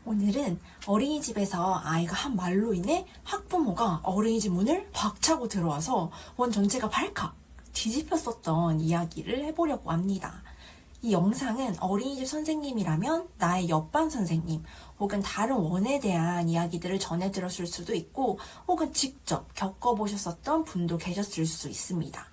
오늘은 어린이집에서 아이가 한 말로 인해 학부모가 어린이집 문을 박차고 들어와서 원 전체가 발칵 뒤집혔었던 이야기를 해보려고 합니다. 이 영상은 어린이집 선생님이라면 나의 옆반 선생님 혹은 다른 원에 대한 이야기들을 전해 들었을 수도 있고 혹은 직접 겪어보셨었던 분도 계셨을 수 있습니다.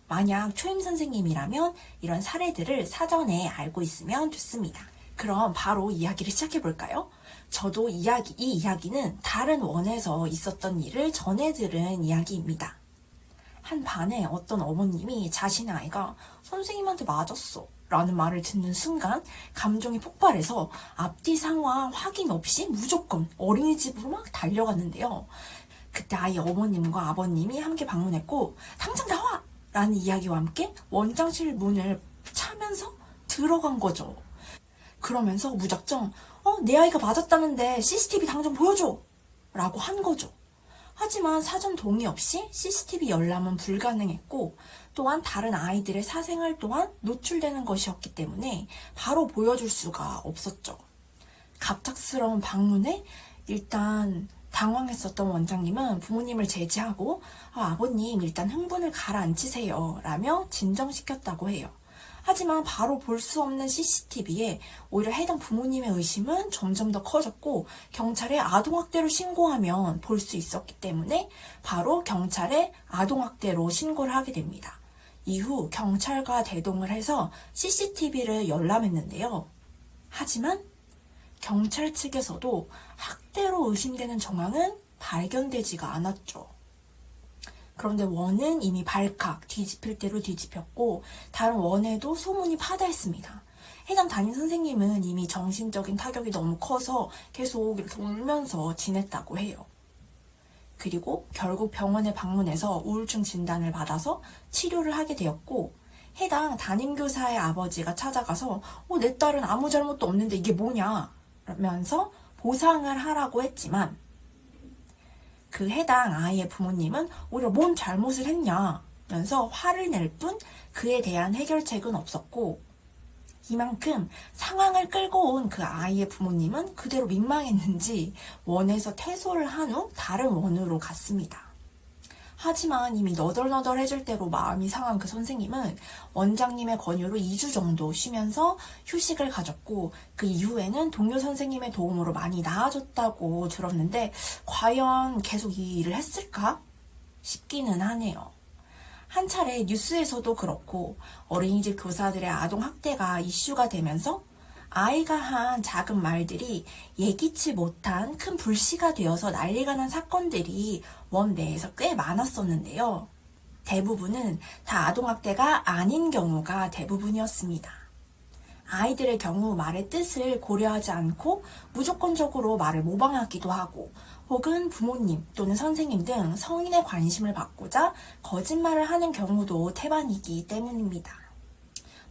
만약 초임 선생님이라면 이런 사례들을 사전에 알고 있으면 좋습니다. 그럼 바로 이야기를 시작해볼까요? 저도 이 이야기는 다른 원에서 있었던 일을 전해 들은 이야기입니다. 한 반에 어떤 어머님이 자신의 아이가 선생님한테 맞았어 라는 말을 듣는 순간 감정이 폭발해서 앞뒤 상황 확인 없이 무조건 어린이집으로 막 달려갔는데요. 그때 아이 어머님과 아버님이 함께 방문했고 당장 나와! 라는 이야기와 함께 원장실 문을 차면서 들어간 거죠. 그러면서 무작정 내 아이가 맞았다는데 CCTV 당장 보여줘! 라고 한 거죠. 하지만 사전 동의 없이 CCTV 열람은 불가능했고 또한 다른 아이들의 사생활 또한 노출되는 것이었기 때문에 바로 보여줄 수가 없었죠. 갑작스러운 방문에 일단 당황했었던 원장님은 부모님을 제지하고 아버님 일단 흥분을 가라앉히세요 라며 진정시켰다고 해요. 하지만 바로 볼 수 없는 CCTV에 오히려 해당 부모님의 의심은 점점 더 커졌고 경찰에 아동학대로 신고하면 볼 수 있었기 때문에 바로 경찰에 아동학대로 신고를 하게 됩니다. 이후 경찰과 대동을 해서 CCTV를 열람했는데요. 하지만 경찰 측에서도 학대로 의심되는 정황은 발견되지가 않았죠. 그런데 원은 이미 발칵 뒤집힐 대로 뒤집혔고 다른 원에도 소문이 파다했습니다. 해당 담임 선생님은 이미 정신적인 타격이 너무 커서 계속 이렇게 울면서 지냈다고 해요. 그리고 결국 병원에 방문해서 우울증 진단을 받아서 치료를 하게 되었고 해당 담임교사의 아버지가 찾아가서 내 딸은 아무 잘못도 없는데 이게 뭐냐 라면서 보상을 하라고 했지만 그 해당 아이의 부모님은 오히려 뭔 잘못을 했냐면서 화를 낼 뿐 그에 대한 해결책은 없었고 이만큼 상황을 끌고 온 그 아이의 부모님은 그대로 민망했는지 원에서 퇴소를 한 후 다른 원으로 갔습니다. 하지만 이미 너덜너덜해질 대로 마음이 상한 그 선생님은 원장님의 권유로 2주 정도 쉬면서 휴식을 가졌고 그 이후에는 동료 선생님의 도움으로 많이 나아졌다고 들었는데 과연 계속 이 일을 했을까 싶기는 하네요. 한 차례 뉴스에서도 그렇고 어린이집 교사들의 아동학대가 이슈가 되면서 아이가 한 작은 말들이 예기치 못한 큰 불씨가 되어서 난리가 난 사건들이 원 내에서 꽤 많았었는데요. 대부분은 다 아동학대가 아닌 경우가 대부분이었습니다. 아이들의 경우 말의 뜻을 고려하지 않고 무조건적으로 말을 모방하기도 하고 혹은 부모님 또는 선생님 등 성인의 관심을 받고자 거짓말을 하는 경우도 태반이기 때문입니다.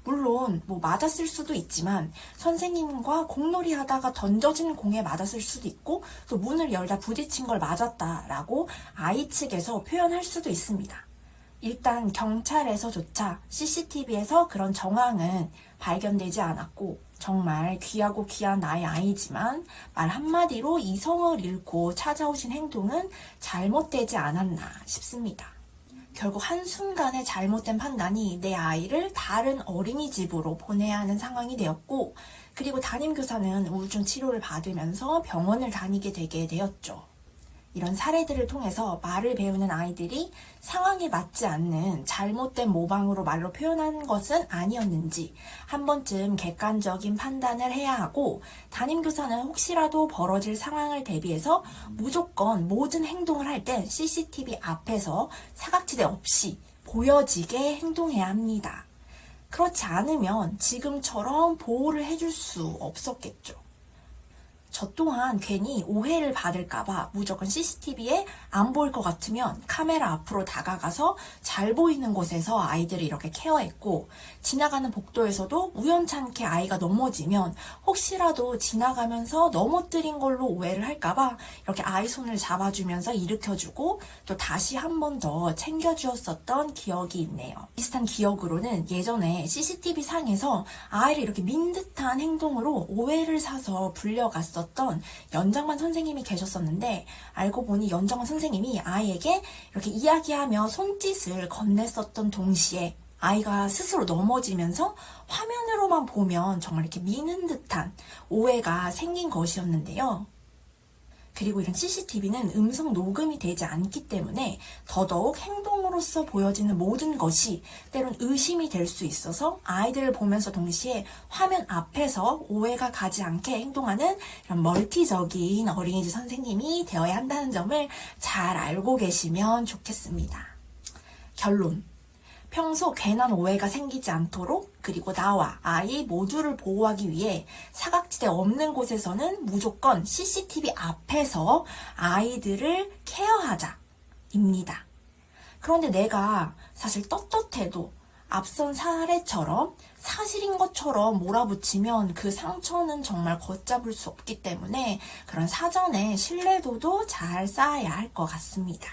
물론 맞았을 수도 있지만 선생님과 공놀이 하다가 던져진 공에 맞았을 수도 있고 또 문을 열다 부딪힌 걸 맞았다라고 아이 측에서 표현할 수도 있습니다. 일단 경찰에서조차 CCTV에서 그런 정황은 발견되지 않았고 정말 귀하고 귀한 나의 아이지만 말 한마디로 이성을 잃고 찾아오신 행동은 잘못되지 않았나 싶습니다. 결국 한순간의 잘못된 판단이 내 아이를 다른 어린이집으로 보내야 하는 상황이 되었고 그리고 담임교사는 우울증 치료를 받으면서 병원을 다니게 되게 되었죠. 이런 사례들을 통해서 말을 배우는 아이들이 상황에 맞지 않는 잘못된 모방으로 말로 표현한 것은 아니었는지 한 번쯤 객관적인 판단을 해야 하고 담임교사는 혹시라도 벌어질 상황을 대비해서 무조건 모든 행동을 할 땐 CCTV 앞에서 사각지대 없이 보여지게 행동해야 합니다. 그렇지 않으면 지금처럼 보호를 해줄 수 없었겠죠. 저 또한 괜히 오해를 받을까봐 무조건 CCTV에 안 보일 것 같으면 카메라 앞으로 다가가서 잘 보이는 곳에서 아이들을 이렇게 케어했고 지나가는 복도에서도 우연찮게 아이가 넘어지면 혹시라도 지나가면서 넘어뜨린 걸로 오해를 할까봐 이렇게 아이 손을 잡아주면서 일으켜주고 또 다시 한 번 더 챙겨주었었던 기억이 있네요. 비슷한 기억으로는 예전에 CCTV 상에서 아이를 이렇게 민 듯한 행동으로 오해를 사서 불려갔었던 있었던 연장반 선생님이 계셨었는데 알고 보니 연장반 선생님이 아이에게 이렇게 이야기하며 손짓을 건넸었던 동시에 아이가 스스로 넘어지면서 화면으로만 보면 정말 이렇게 미는 듯한 오해가 생긴 것이었는데요. 그리고 이런 CCTV는 음성 녹음이 되지 않기 때문에 더더욱 행동으로서 보여지는 모든 것이 때론 의심이 될 수 있어서 아이들을 보면서 동시에 화면 앞에서 오해가 가지 않게 행동하는 이런 멀티적인 어린이집 선생님이 되어야 한다는 점을 잘 알고 계시면 좋겠습니다. 결론. 평소 괜한 오해가 생기지 않도록 그리고 나와 아이 모두를 보호하기 위해 사각지대 없는 곳에서는 무조건 CCTV 앞에서 아이들을 케어하자입니다. 그런데 내가 사실 떳떳해도 앞선 사례처럼 사실인 것처럼 몰아붙이면 그 상처는 정말 걷잡을 수 없기 때문에 그런 사전에 신뢰도도 잘 쌓아야 할 것 같습니다.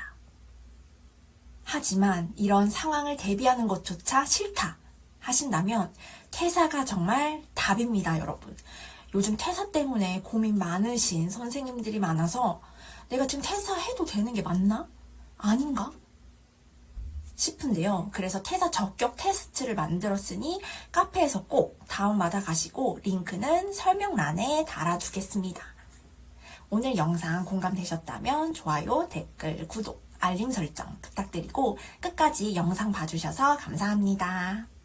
하지만 이런 상황을 대비하는 것조차 싫다 하신다면 퇴사가 정말 답입니다, 여러분. 요즘 퇴사 때문에 고민 많으신 선생님들이 많아서 내가 지금 퇴사해도 되는 게 맞나? 아닌가? 싶은데요. 그래서 퇴사 적격 테스트를 만들었으니 카페에서 꼭 다운받아 가시고 링크는 설명란에 달아두겠습니다. 오늘 영상 공감되셨다면 좋아요, 댓글, 구독, 알림 설정 부탁드리고 끝까지 영상 봐주셔서 감사합니다.